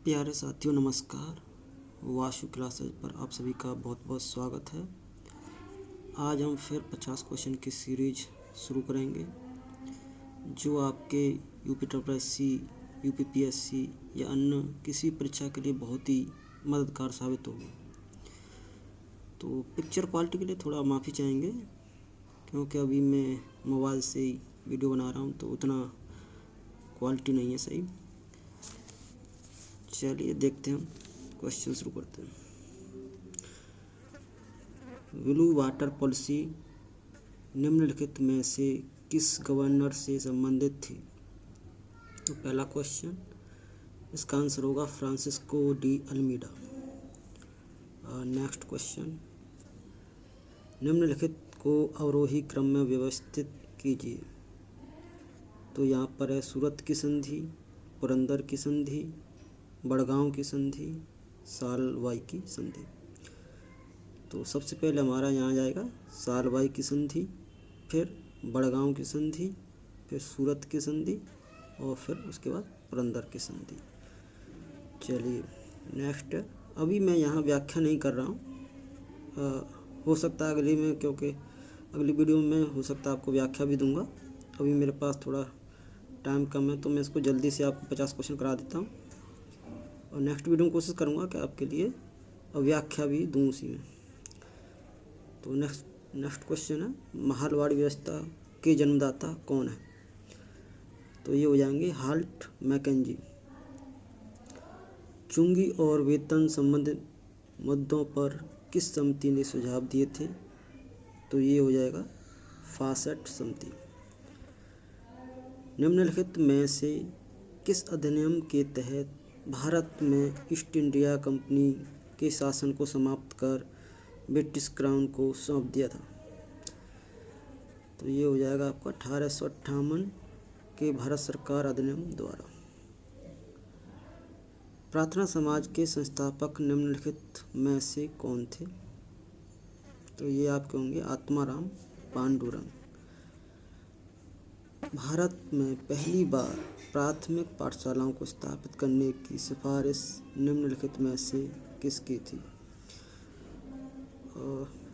प्यारे साथियों नमस्कार। वाशु क्लासेज पर आप सभी का बहुत बहुत स्वागत है। आज हम फिर 50 क्वेश्चन की सीरीज शुरू करेंगे जो आपके यूपी यूपीपीएससी या अन्य किसी परीक्षा के लिए बहुत ही मददगार साबित होगी। तो पिक्चर क्वालिटी के लिए थोड़ा माफ़ी चाहेंगे क्योंकि अभी मैं मोबाइल से ही वीडियो बना रहा हूँ तो उतना क्वालिटी नहीं है सही। चलिए देखते हैं, क्वेश्चन शुरू करते हैं। ब्लू वाटर पॉलिसी निम्नलिखित में से किस गवर्नर से संबंधित थी? तो पहला क्वेश्चन, इसका आंसर होगा Francisco de Almeida. Next question, निम्नलिखित को अवरोही क्रम में व्यवस्थित कीजिए। तो यहाँ पर है सूरत की संधि, पुरंदर की संधि, बड़गांव की संधि, सालवाई की संधि। तो सबसे पहले हमारा यहाँ जाएगा सालवाई की संधि, फिर बड़गांव की संधि, फिर सूरत की संधि और फिर उसके बाद पुरंदर की संधि। चलिए नेक्स्ट, अभी मैं यहाँ व्याख्या नहीं कर रहा हूँ, हो सकता है अगली में, क्योंकि अगली वीडियो में हो सकता है आपको व्याख्या भी दूंगा। अभी मेरे पास थोड़ा टाइम कम है तो मैं इसको जल्दी से आपको 50 क्वेश्चन करा देता हूँ और नेक्स्ट वीडियो में कोशिश करूँगा कि आपके लिए व्याख्या भी दूँ उसी में। तो नेक्स्ट क्वेश्चन है, महालवाड़ी व्यवस्था के जन्मदाता कौन है? तो ये हो जाएंगे हाल्ट मैकेंजी। चुंगी और वेतन संबंधित मुद्दों पर किस समिति ने सुझाव दिए थे? तो ये हो जाएगा फासेट समिति। निम्नलिखित में से किस अधिनियम के तहत भारत में ईस्ट इंडिया कंपनी के शासन को समाप्त कर ब्रिटिश क्राउन को सौंप दिया था? तो ये हो जाएगा आपका 1858 के भारत सरकार अधिनियम द्वारा। प्रार्थना समाज के संस्थापक निम्नलिखित में से कौन थे? तो ये आपके होंगे आत्माराम पांडुरंग। भारत में पहली बार प्राथमिक पाठशालाओं को स्थापित करने की सिफारिश निम्नलिखित में से किसकी थी?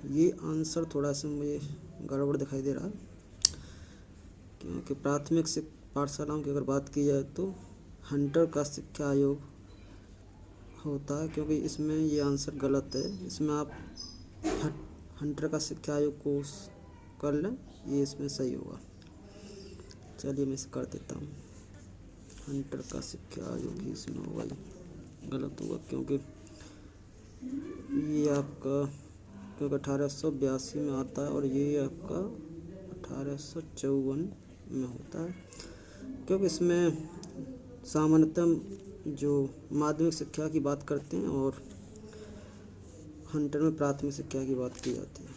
ये आंसर थोड़ा सा मुझे गड़बड़ दिखाई दे रहा है, क्योंकि प्राथमिक पाठशालाओं की अगर बात की जाए तो हंटर का शिक्षा आयोग होता है, क्योंकि इसमें ये आंसर गलत है। इसमें आप हंटर का शिक्षा आयोग को कर लें, ये इसमें सही होगा। चलिए मैं इसे कर देता हूँ, हंटर का शिक्षा आयोग ही इसमें होगा, गलत होगा क्योंकि ये आपका 1882 में आता है और ये आपका 1854 में होता है, क्योंकि इसमें सामान्यतः जो माध्यमिक शिक्षा की बात करते हैं और हंटर में प्राथमिक शिक्षा की बात की जाती है।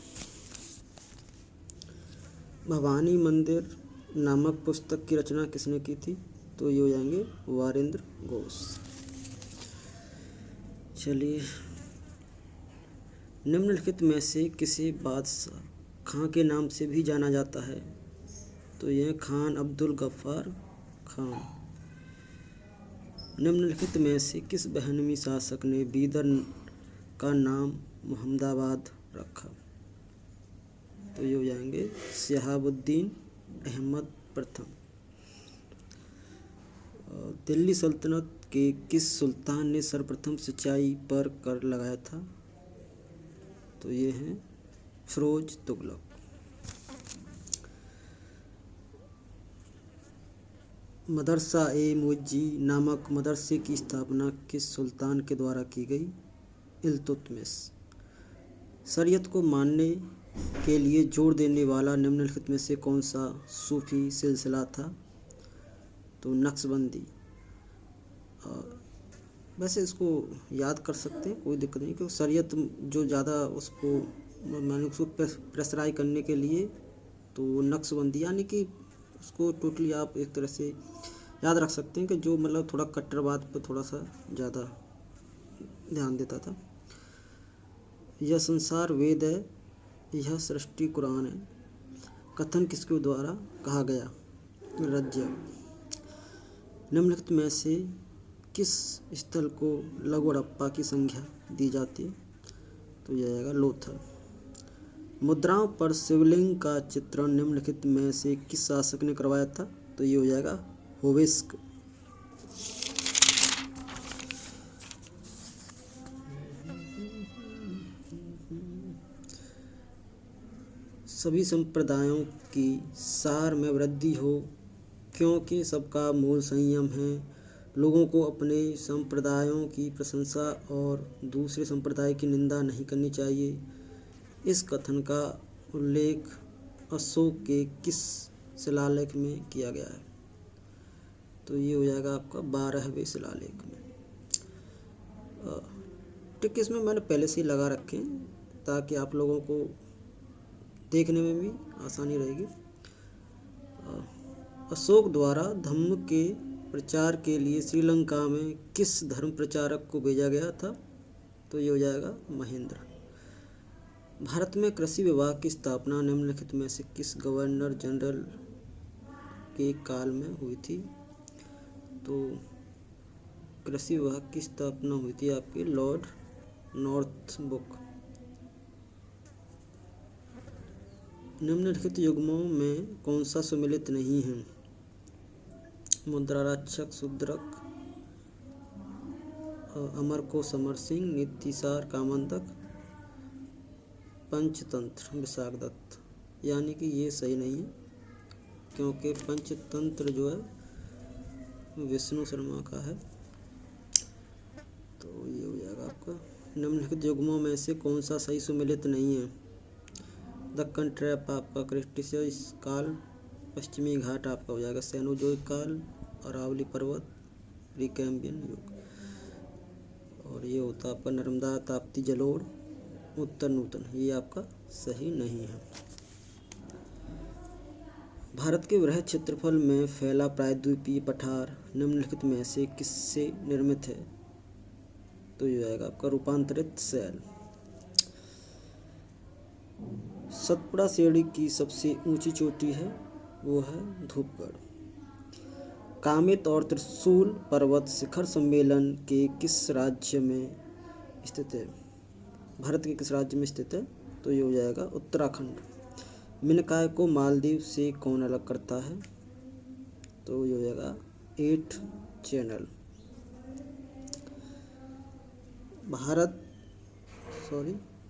भवानी मंदिर नामक पुस्तक की रचना किसने की थी? तो ये हो जाएंगे वारेंद्र घोष। चलिए, निम्नलिखित में से किसे बादशाह खां के नाम से भी जाना जाता है? तो यह खान अब्दुल गफ्फार खान। निम्नलिखित में से किस बहनमी शासक ने बीदर का नाम मुहम्मदाबाद रखा? तो ये हो जाएंगे शहाबुद्दीन अहमद प्रथम। दिल्ली सल्तनत के किस सुल्तान ने सर्वप्रथम सिंचाई पर कर लगाया था? तो ये हैं फिरोज तुगलक। मदरसा ए मुअज्जी नामक मदरसे की स्थापना किस सुल्तान के द्वारा की गई? इल्तुतमिश। शरीयत को मानने के लिए जोर देने वाला निम्नलिखित में से कौन सा सूफी सिलसिला था? तो नक्शबंदी। वैसे इसको याद कर सकते हैं, कोई दिक्कत नहीं, क्योंकि शरीयत जो ज़्यादा उसको मैंने उसको प्रेशराइज करने के लिए तो नक्शबंदी, यानी कि उसको टोटली आप एक तरह से याद रख सकते हैं कि जो मतलब थोड़ा कट्टरवाद पर थोड़ा सा ज़्यादा ध्यान देता था। यह संसार वेद है, यह सृष्टि कुरान है, कथन किसके द्वारा कहा गया? रज्या। निम्नलिखित में से किस स्थल को लघु हड़प्पा की संज्ञा दी जाती है? तो यह आएगा लोथल। मुद्राओं पर शिवलिंग का चित्रण निम्नलिखित में से किस शासक ने करवाया था? तो ये हो जाएगा होवेस्क। सभी संप्रदायों की सार में वृद्धि हो, क्योंकि सबका मूल संयम है। लोगों को अपने संप्रदायों की प्रशंसा और दूसरे संप्रदाय की निंदा नहीं करनी चाहिए। इस कथन का उल्लेख अशोक के किस शिलालेख में किया गया है? तो ये हो जाएगा आपका 12वें शिलालेख में। टिक इसमें मैंने पहले से ही लगा रखे हैं ताकि आप लोगों को देखने में भी आसानी रहेगी। अशोक द्वारा धम्म के प्रचार के लिए श्रीलंका में किस धर्म प्रचारक को भेजा गया था? तो ये हो जाएगा महेंद्र। भारत में कृषि विभाग की स्थापना निम्नलिखित में से किस गवर्नर जनरल के काल में हुई थी? तो कृषि विभाग की स्थापना हुई थी आपके लॉर्ड नॉर्थब्रुक। निम्नलिखित युग्मों में कौन सा सुमेलित नहीं है? मुद्राक्षक शूद्रक, अमर को समर सिंह, नीतिसार कामंतक, पंचतंत्र विशाखदत्त। यानी कि ये सही नहीं है, क्योंकि पंचतंत्र जो है विष्णु शर्मा का है। तो ये हो जाएगा आपका। निम्नलिखित युग्मों में से कौन सा सही सुमेलित नहीं है? दक्कन ट्रैप आपका क्रिस्टेशियस काल, पश्चिमी घाट आपका हो जाएगा सेनोजोइक काल, अरावली पर्वत प्रीकैम्बियन युग, और ये होता आपका नर्मदा ताप्ती जलोढ़ उत्तर नूतन। ये आपका सही नहीं है। भारत के वृहद क्षेत्रफल में फैला प्रायद्वीपीय पठार निम्नलिखित में से किससे निर्मित है? तो ये आएगा आपका रूपांतरित शैल। सतपुड़ा श्रेणी की सबसे ऊंची चोटी है वो है धूपगढ़। कामित और त्रिशूल पर्वत शिखर सम्मेलन के किस राज्य में स्थित है? भारत के किस राज्य में स्थित है? तो ये हो जाएगा उत्तराखंड। मिनकाय को मालदीव से कौन अलग करता है? तो ये हो जाएगा 8 चैनल।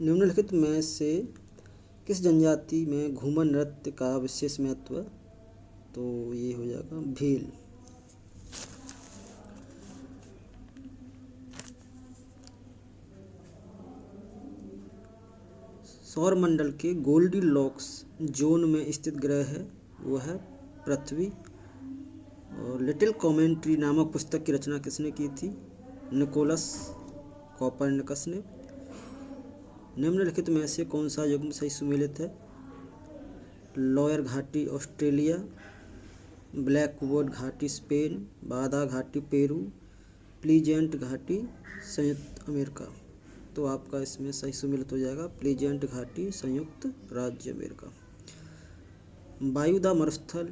निम्नलिखित में से किस जनजाति में घूमर नृत्य का विशेष महत्व है? तो ये हो जाएगा भील। सौरमंडल के गोल्डीलॉक्स जोन में स्थित ग्रह है वो है पृथ्वी। और लिटिल कॉमेंट्री नामक पुस्तक की रचना किसने की थी? निकोलस कोपरनिकस ने। निम्नलिखित में से कौन सा युग्म सही सुमेलित है? लॉयर घाटी ऑस्ट्रेलिया, ब्लैकवुड घाटी स्पेन, बादा घाटी पेरू, प्लीजेंट घाटी संयुक्त अमेरिका। तो आपका इसमें सही सुमेलित हो जाएगा प्लीजेंट घाटी संयुक्त राज्य अमेरिका। वायुदा मरुस्थल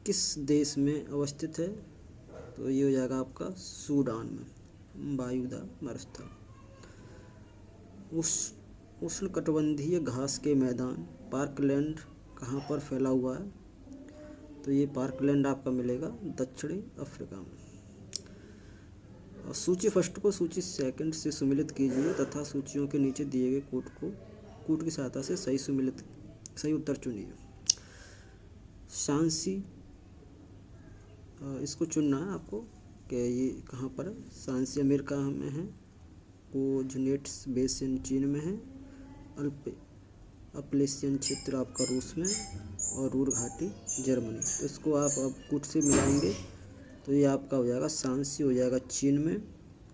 किस देश में अवस्थित है? तो ये हो जाएगा आपका सूडान में वायुदा मरुस्थल। उष्णकटिबंधीय घास के मैदान पार्कलैंड कहाँ पर फैला हुआ है? तो ये पार्कलैंड आपका मिलेगा दक्षिणी अफ्रीका में। और सूची फर्स्ट को सूची सेकंड से सुमेलित कीजिए तथा सूचियों के नीचे दिए गए कूट की सहायता से सही उत्तर चुनिए। शांसी, इसको चुनना है आपको कि ये कहाँ पर है। शांसी अमेरिका में है, कोजनेट्स बेसिन चीन में है, अपलेशियन क्षेत्र आपका रूस में, और रूर घाटी जर्मनी। तो इसको आप अब कूट से मिलाएंगे तो ये आपका हो जाएगा शांसी हो जाएगा चीन में,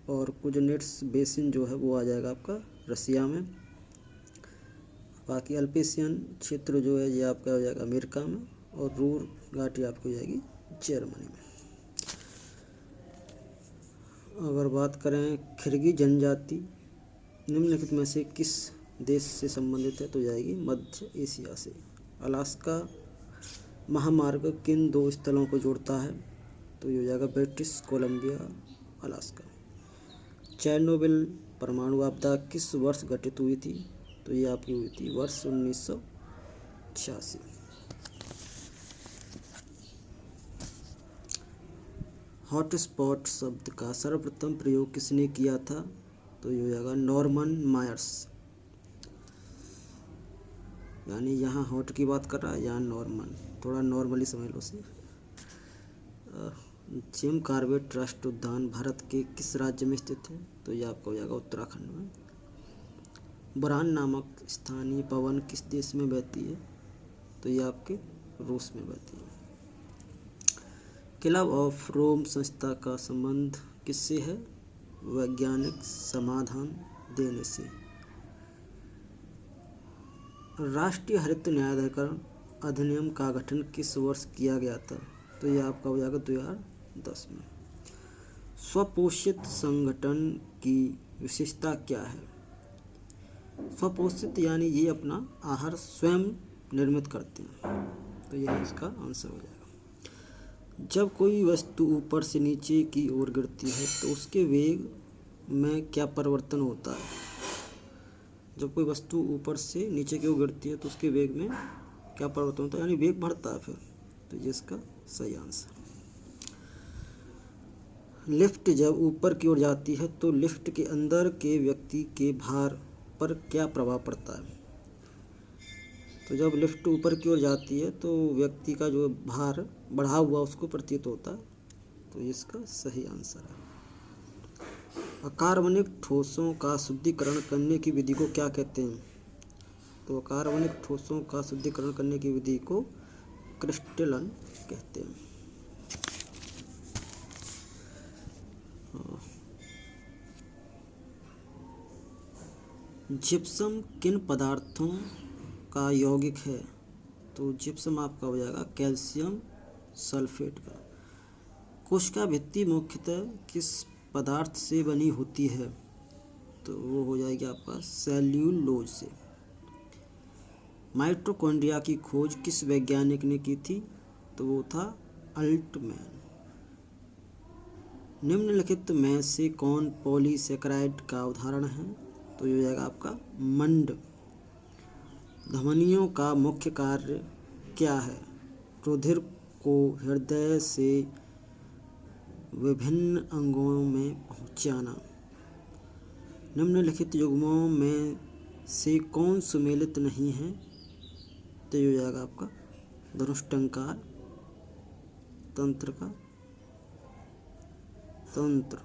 और कोजनेट्स बेसिन जो है वो आ जाएगा आपका रसिया में। बाकी अल्पेशियन क्षेत्र जो है ये आपका हो जाएगा अमेरिका में, और रूर घाटी आपकी हो जाएगी जर्मनी में। अगर बात करें खिरगी जनजाति निम्नलिखित में से किस देश से संबंधित है? तो जाएगी मध्य एशिया से। अलास्का महामार्ग किन 2 स्थलों को जोड़ता है? तो ये हो जाएगा ब्रिटिश कोलंबिया अलास्का। चेरनोबिल परमाणु आपदा किस वर्ष घटित हुई थी? तो ये आपकी हुई थी वर्ष 1986। हॉटस्पॉट शब्द का सर्वप्रथम प्रयोग किसने किया था? तो ये हो जाएगा नॉर्मन मायर्स। यानी यहाँ हॉट की बात कर रहा है, यहाँ नॉर्मन, थोड़ा नॉर्मली समझ लो उसे। जिम कॉर्बेट राष्ट्रीय उद्यान भारत के किस राज्य में स्थित है? तो ये आपका हो जाएगा उत्तराखंड में। बुरान नामक स्थानीय पवन किस देश में बहती है? तो ये आपके रूस में बहती है। क्लब ऑफ रोम संस्था का संबंध किससे है? वैज्ञानिक समाधान देने से। राष्ट्रीय हरित न्यायाधिकरण अधिनियम का गठन किस वर्ष किया गया था? तो ये आपका हो जाएगा 2010 में। स्वपोषित संगठन की विशेषता क्या है? स्वपोषित यानी ये अपना आहार स्वयं निर्मित करते हैं, तो यह इसका आंसर हो जाएगा। जब कोई वस्तु ऊपर से नीचे की ओर गिरती है तो उसके वेग में क्या परिवर्तन होता है? जब कोई वस्तु ऊपर से नीचे की ओर गिरती है तो उसके वेग में क्या परिवर्तन होता है, यानी वेग बढ़ता है फिर, तो ये इसका सही आंसर। लिफ्ट जब ऊपर की ओर जाती है तो लिफ्ट के अंदर के व्यक्ति के भार पर क्या प्रभाव पड़ता है? तो जब लिफ्ट ऊपर की ओर जाती है तो व्यक्ति का जो भार बढ़ा हुआ उसको प्रतीत होता है, तो इसका सही आंसर है। अकार्बनिक ठोसों का शुद्धिकरण करने की विधि को क्या कहते हैं? तो अकार्बनिक ठोसों का शुद्धिकरण करने की विधि को क्रिस्टलन कहते हैं। जिप्सम किन पदार्थों का यौगिक है? तो जिप्सम आपका हो जाएगा कैल्शियम सल्फेट का। कोशिका भित्ति मुख्यतः किस पदार्थ से बनी होती है? तो वो हो जाएगी आपका सेल्यूलोज से। माइटोकॉन्ड्रिया की खोज किस वैज्ञानिक ने की थी? तो वो था अल्टमैन। निम्नलिखित में से कौन पॉलीसेकेराइड का उदाहरण है? तो ये हो जाएगा आपका मंड। धमनियों का मुख्य कार्य क्या है? रुधिर को हृदय से विभिन्न अंगों में पहुंचाना। निम्नलिखित युग्मों में से कौन सुमेलित नहीं है? तो ये हो जाएगा आपका धनुष्टंकार तंत्र का तंत्र।